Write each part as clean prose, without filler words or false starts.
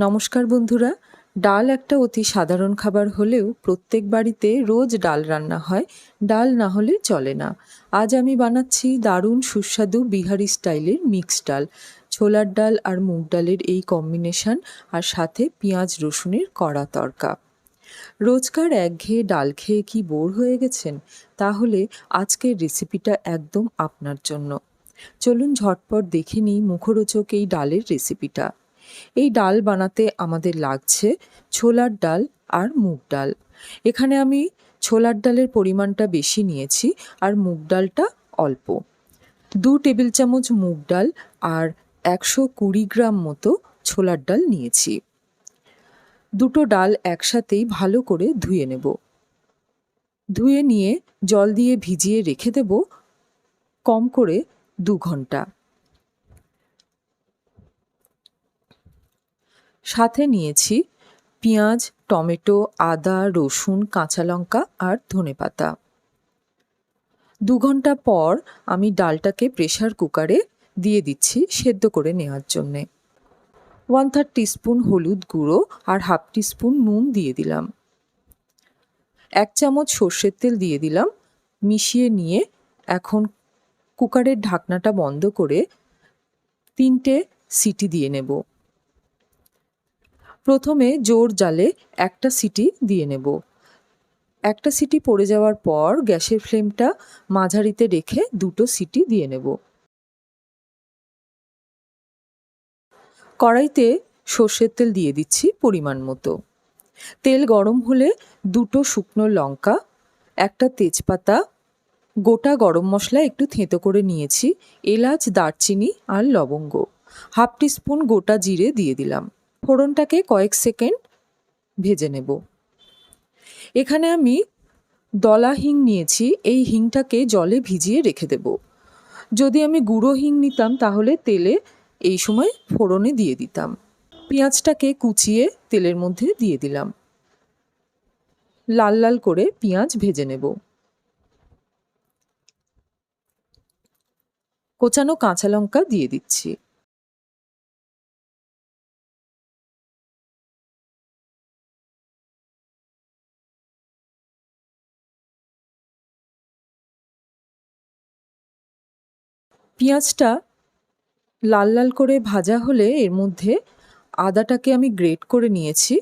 নমস্কার বন্ধুরা। ডাল একটা অতি সাধারণ খাবার হলেও প্রত্যেক বাড়িতে রোজ ডাল রান্না হয়। ডাল না হলে চলে না। আজ আমি বানাচ্ছি দারুণ সুস্বাদু বিহারি স্টাইলের মিক্সড ডাল। ছোলার ডাল আর মুগ ডালের এই কম্বিনেশন, আর সাথে পেঁয়াজ রসুনের কড়া তড়কা। রোজকার একঘেয়ে ডাল খেয়ে কি বোর হয়ে গেছেন? তাহলে আজকের রেসিপিটা একদম আপনার জন্য। চলুন ঝটপট দেখে নিই মুখরোচক এই ডালের রেসিপিটা। এই ডাল বানাতে আমাদের লাগছে ছোলার ডাল আর মুগ ডাল। এখানে আমি ছোলার ডালের পরিমাণটা বেশি নিয়েছি আর মুগ ডালটা অল্প। 2 টেবিল চামচ মুগ ডাল আর 120 গ্রাম মতো ছোলার ডাল নিয়েছি। দুটো ডাল একসাথেই ভালো করে ধুয়ে নেব। ধুয়ে নিয়ে জল দিয়ে ভিজিয়ে রেখে দেব কম করে 2 ঘন্টা। সাথে নিয়েছি পেঁয়াজ, টমেটো, আদা, রসুন, কাঁচা লঙ্কা আর ধনেপাতা। 2 ঘন্টা পর আমি ডালটাকে প্রেসার কুকারে দিয়ে দিচ্ছি সেদ্ধ করে নেওয়ার জন্যে। 1/3 টিস্পুন হলুদ গুঁড়ো আর 1/2 টিস্পুন নুন দিয়ে দিলাম। 1 চামচ সর্ষের তেল দিয়ে দিলাম। মিশিয়ে নিয়ে এখন কুকারের ঢাকনাটা বন্ধ করে 3টে সিটি দিয়ে নেব। প্রথমে জোর জালে একটা সিটি দিয়ে নেব। একটা সিটি পড়ে যাওয়ার পর গ্যাসের ফ্লেমটা মাঝারিতে রেখে 2টো সিটি দিয়ে নেব। কড়াইতে সর্ষের তেল দিয়ে দিচ্ছি পরিমাণ মতো। তেল গরম হলে 2টো শুকনো লঙ্কা, একটা তেজপাতা, গোটা গরম মশলা একটু থেঁতো করে নিয়েছি, এলাচ, দারচিনি আর লবঙ্গ, 1/2 টিস্পুন গোটা জিরে দিয়ে দিলাম। ফোড়নটাকে কয়েক সেকেন্ড ভেজে নেব। এখানে আমি দলা হিং নিয়েছি। এই হিংটাকে জলে ভিজিয়ে রেখে দেব। যদি আমি গুঁড়ো হিং নিতাম তাহলে তেলে এই সময় ফোড়নে দিয়ে দিতাম। পেঁয়াজটাকে কুচিয়ে তেলের মধ্যে দিয়ে দিলাম। লাল লাল করে পেঁয়াজ ভেজে নেব। কোচানো কাঁচা লঙ্কা দিয়ে দিচ্ছি। পেঁয়াজটা লাল লাল করে ভাজা হলে এর মধ্যে আদাটাকে আমি গ্রেট করে নিয়েছি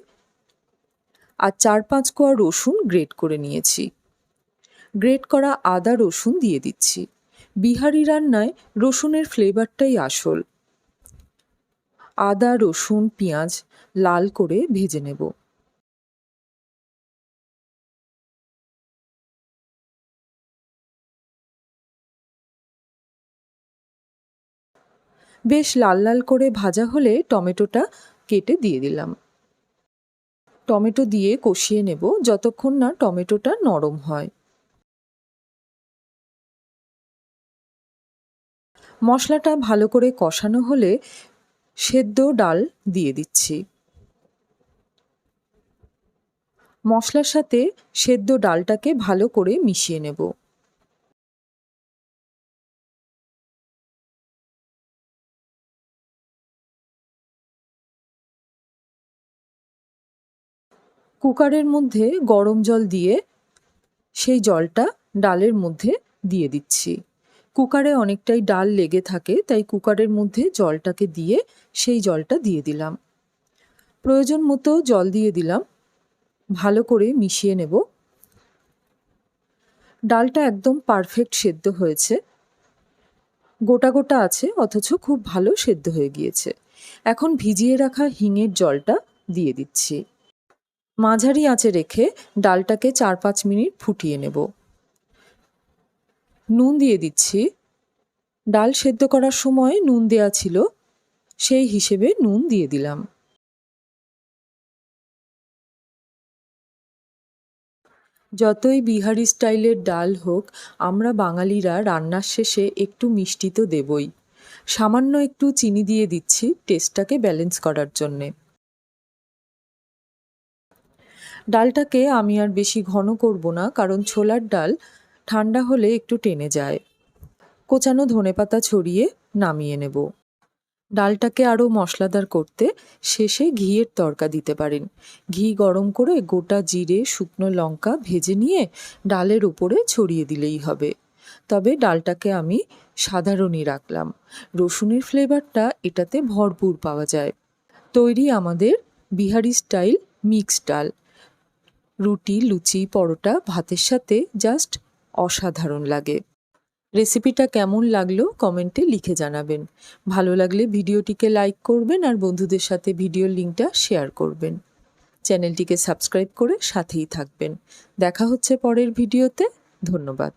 আর 4-5 কোয়া রসুন গ্রেট করে নিয়েছি। গ্রেট করা আদা রসুন দিয়ে দিচ্ছি। বিহারি রান্নায় রসুনের ফ্লেভারটাই আসল। আদা, রসুন, পেঁয়াজ লাল করে ভেজে নেব। বেশ লাল লাল করে ভাজা হলে টমেটোটা কেটে দিয়ে দিলাম। টমেটো দিয়ে কষিয়ে নেব যতক্ষণ না টমেটোটা নরম হয়। মশলাটা ভালো করে কষানো হলে সেদ্ধ ডাল দিয়ে দিচ্ছি। মশলার সাথে সেদ্ধ ডালটাকে ভালো করে মিশিয়ে নেব। কুকারের মধ্যে গরম জল দিয়ে সেই জলটা ডালের মধ্যে দিয়ে দিচ্ছি। কুকারে অনেকটাই ডাল লেগে থাকে, তাই কুকারের মধ্যে জলটাকে দিয়ে সেই জলটা দিয়ে দিলাম। প্রয়োজন মতো জল দিয়ে দিলাম। ভালো করে মিশিয়ে নেব। ডালটা একদম পারফেক্ট সেদ্ধ হয়েছে। গোটা গোটা আছে অথচ খুব ভালো সেদ্ধ হয়ে গিয়েছে। এখন ভিজিয়ে রাখা হিঙের জলটা দিয়ে দিচ্ছি। মাঝারি আঁচে রেখে ডালটাকে 4-5 মিনিট ফুটিয়ে নেব। নুন দিয়ে দিচ্ছি। ডাল সেদ্ধ করার সময় নুন দেয়া ছিল, সেই হিসেবে নুন দিয়ে দিলাম। যতই বিহারি স্টাইলের ডাল হোক, আমরা বাঙালিরা রান্নার শেষে একটু মিষ্টি তো দেবই। সামান্য একটু চিনি দিয়ে দিচ্ছি টেস্টটাকে ব্যালেন্স করার জন্যে। ডালটাকে আমি আর বেশি ঘন করব না, কারণ ছোলার ডাল ঠান্ডা হলে একটু টেনে যায়। কোচানো ধনেপাতা ছড়িয়ে নামিয়ে নেব। ডালটাকে আরও মশলাদার করতে শেষে ঘিয়ের তড়কা দিতে পারেন। ঘি গরম করে গোটা জিরে, শুকনো লঙ্কা ভেজে নিয়ে ডালের উপরে ছড়িয়ে দিলেই হবে। তবে ডালটাকে আমি সাধারণই রাখলাম, রসুনের ফ্লেভারটা এটাতে ভরপুর পাওয়া যায়। তৈরি আমাদের বিহারি স্টাইল মিক্সড ডাল। রুটি, লুচি, পরোটা, ভাতের সাথে জাস্ট অসাধারণ লাগে। রেসিপিটা কেমন লাগলো কমেন্টে লিখে জানাবেন। ভালো লাগলে ভিডিওটিকে লাইক করবেন আর বন্ধুদের সাথে ভিডিওর লিঙ্কটা শেয়ার করবেন। চ্যানেলটিকে সাবস্ক্রাইব করে সাথেই থাকবেন। দেখা হচ্ছে পরের ভিডিওতে। ধন্যবাদ।